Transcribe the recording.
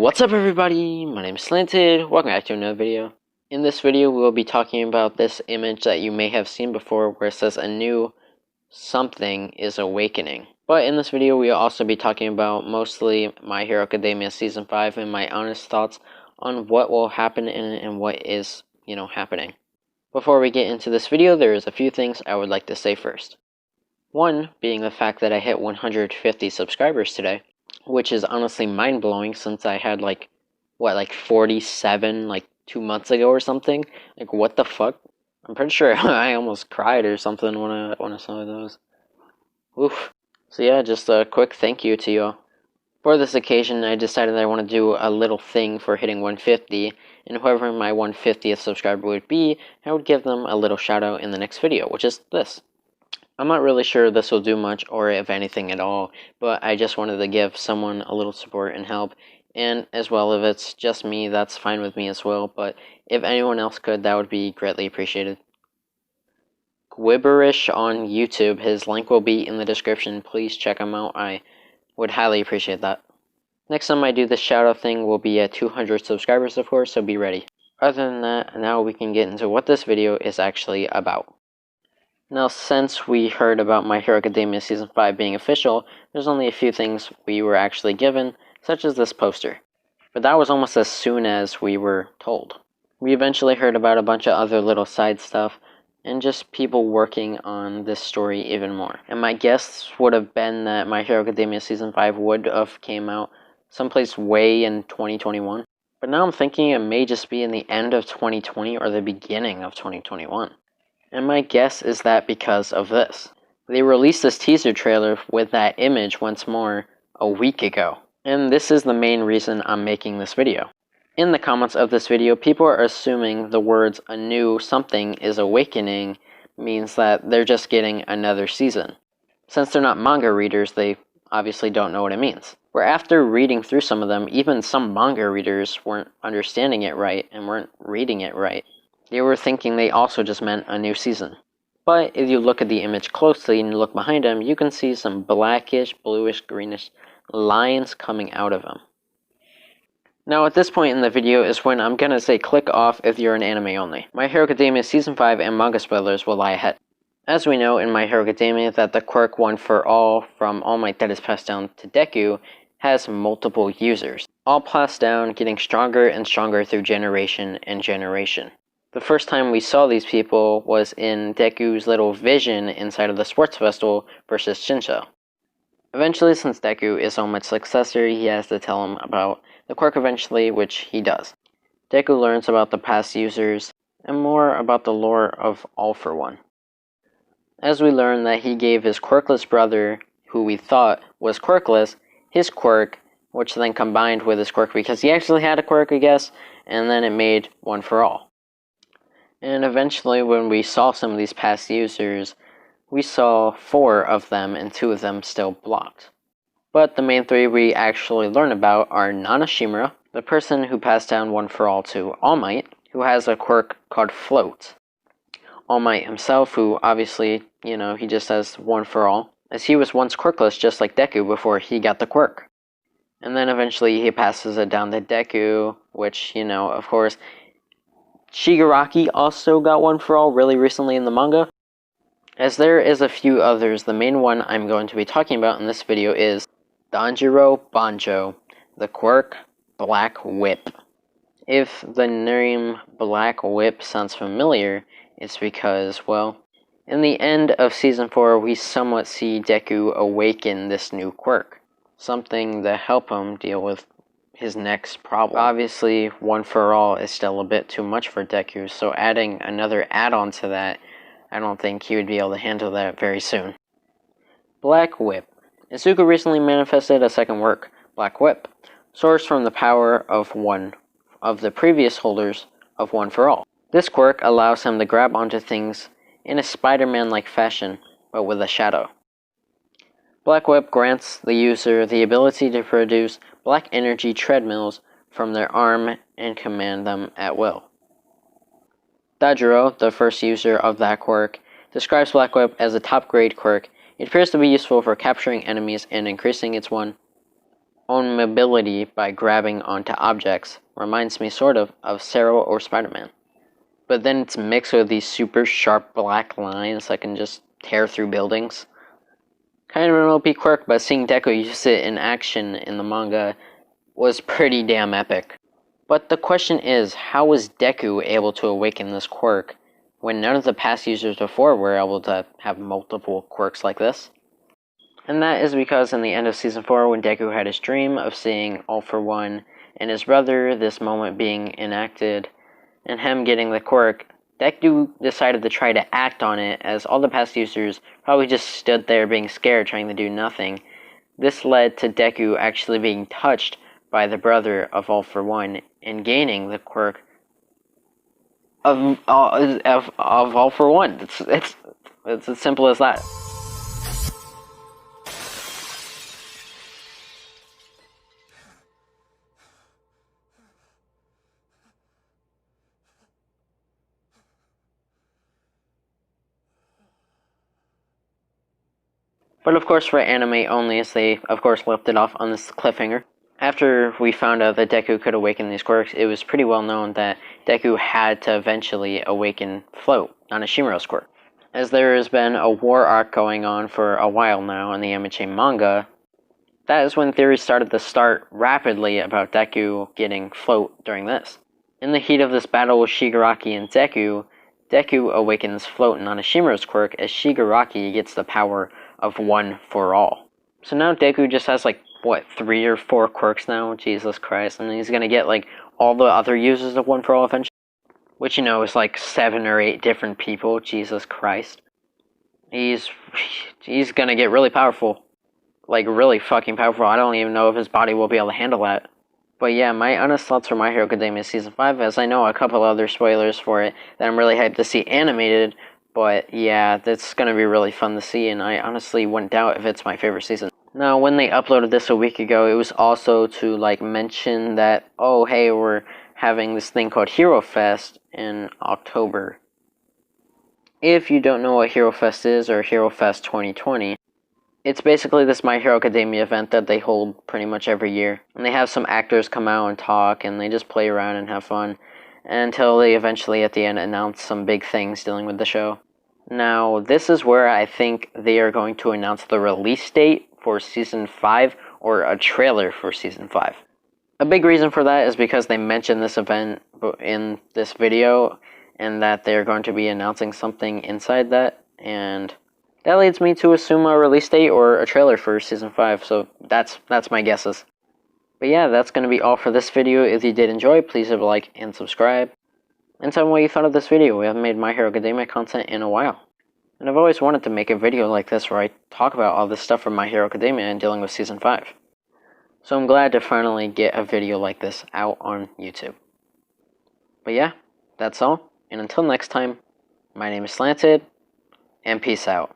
What's up everybody, my name is Slanted, welcome back to another video. In this video we will be talking about this image that you may have seen before where it says a new something is awakening. But in this video we will also be talking about mostly My Hero Academia Season 5 and my honest thoughts on what will happen in it and what is, happening. Before we get into this video, there is a few things I would like to say first. One being the fact that I hit 150 subscribers today, which is honestly mind-blowing since I had like 47 like 2 months ago or something. Like, what the fuck? I'm pretty sure I almost cried or something when I saw those. Oof. So yeah, just a quick thank you to you all. For this occasion, I decided I want to do a little thing for hitting 150, and whoever my 150th subscriber would be, I would give them a little shout out in the next video, which is this. I'm not really sure this will do much, or if anything at all, but I just wanted to give someone a little support and help, and as well, if it's just me, that's fine with me as well, but if anyone else could, that would be greatly appreciated. Gibberish on YouTube, his link will be in the description, please check him out, I would highly appreciate that. Next time I do this shoutout thing will be at 200 subscribers, of course, so be ready. Other than that, now we can get into what this video is actually about. Now, since we heard about My Hero Academia Season 5 being official, there's only a few things we were actually given, such as this poster. But that was almost as soon as we were told. We eventually heard about a bunch of other little side stuff, and just people working on this story even more. And my guess would have been that My Hero Academia Season 5 would have came out someplace way in 2021. But now I'm thinking it may just be in the end of 2020 or the beginning of 2021. And my guess is that because of this. They released this teaser trailer with that image once more a week ago. And this is the main reason I'm making this video. In the comments of this video, people are assuming the words "a new something is awakening" means that they're just getting another season. Since they're not manga readers, they obviously don't know what it means. Where after reading through some of them, even some manga readers weren't understanding it right and weren't reading it right. They were thinking they also just meant a new season. But if you look at the image closely and you look behind him, you can see some blackish, bluish, greenish lines coming out of him. Now at this point in the video is when I'm gonna say click off if you're an anime only. My Hero Academia Season 5 and manga spoilers will lie ahead. As we know in My Hero Academia that the quirk One for All from All Might that is passed down to Deku has multiple users, all passed down, getting stronger and stronger through generation and generation. The first time we saw these people was in Deku's little vision inside of the sports festival versus Shinsho. Eventually, since Deku is All Might's successor, he has to tell him about the quirk eventually, which he does. Deku learns about the past users and more about the lore of All for One. As we learn that he gave his quirkless brother, who we thought was quirkless, his quirk, which then combined with his quirk because he actually had a quirk, I guess, and then it made One for All. And eventually, when we saw some of these past users, we saw 4 of them and 2 of them still blocked. But the main 3 we actually learn about are Nana Shimura, the person who passed down One for All to All Might, who has a quirk called Float. All Might himself, who obviously, he just has One for All, as he was once quirkless just like Deku before he got the quirk. And then eventually he passes it down to Deku, which, of course, Shigaraki also got One for All really recently in the manga. As there is a few others, the main one I'm going to be talking about in this video is Danjiro Banjo, the quirk Black Whip. If the name Black Whip sounds familiar, it's because, well, in the end of Season 4 we somewhat see Deku awaken this new quirk, something to help him deal with his next problem. Obviously, One for All is still a bit too much for Deku, so adding another add-on to that, I don't think he would be able to handle that very soon. Black Whip. Izuku recently manifested a second work, Black Whip, sourced from the power of one of the previous holders of One for All. This quirk allows him to grab onto things in a Spider-Man-like fashion, but with a shadow. Black Whip grants the user the ability to produce black energy treadmills from their arm and command them at will. Dajiro, the first user of that quirk, describes Black Whip as a top-grade quirk. It appears to be useful for capturing enemies and increasing its own mobility by grabbing onto objects reminds me sort of Cero or Spider-Man. But then it's mixed with these super sharp black lines that can just tear through buildings. Kind of an OP quirk, but seeing Deku use it in action in the manga was pretty damn epic. But the question is, how was Deku able to awaken this quirk when none of the past users before were able to have multiple quirks like this? And that is because in the end of Season 4, when Deku had his dream of seeing All For One and his brother, this moment being enacted, and him getting the quirk, Deku decided to try to act on it, as all the past users probably just stood there being scared, trying to do nothing. This led to Deku actually being touched by the brother of All For One and gaining the quirk of All For One. It's as simple as that. But of course for anime only, as they of course left it off on this cliffhanger. After we found out that Deku could awaken these quirks, it was pretty well known that Deku had to eventually awaken Float, Nanashimaru's quirk. As there has been a war arc going on for a while now in the Amiche manga, that is when theories started to start rapidly about Deku getting Float during this. In the heat of this battle with Shigaraki and Deku, Deku awakens Float Nanashimaru's quirk as Shigaraki gets the power of One for All. So now Deku just has like, what, 3 or 4 quirks now? Jesus Christ. And he's gonna get like all the other users of One for All eventually. Which, you know, is like 7 or 8 different people. Jesus Christ. He's gonna get really powerful. Like, really fucking powerful. I don't even know if his body will be able to handle that. But yeah, my honest thoughts for My Hero Academia Season 5, as I know a couple other spoilers for it that I'm really hyped to see animated. But yeah, that's gonna be really fun to see, and I honestly wouldn't doubt if it's my favorite season. Now, when they uploaded this a week ago, it was also to like mention that, oh hey, we're having this thing called Hero Fest in October. If you don't know what Hero Fest is, or Hero Fest 2020, it's basically this My Hero Academia event that they hold pretty much every year. And they have some actors come out and talk, and they just play around and have fun, until they eventually at the end announce some big things dealing with the show. Now, this is where I think they are going to announce the release date for Season 5, or a trailer for Season 5. A big reason for that is because they mentioned this event in this video, and that they're going to be announcing something inside that, and that leads me to assume a release date or a trailer for Season 5, so that's my guesses. But yeah, that's going to be all for this video. If you did enjoy, please leave a like and subscribe. And tell me what you thought of this video. We haven't made My Hero Academia content in a while. And I've always wanted to make a video like this where I talk about all this stuff from My Hero Academia and dealing with Season 5. So I'm glad to finally get a video like this out on YouTube. But yeah, that's all. And until next time, my name is Slanted, and peace out.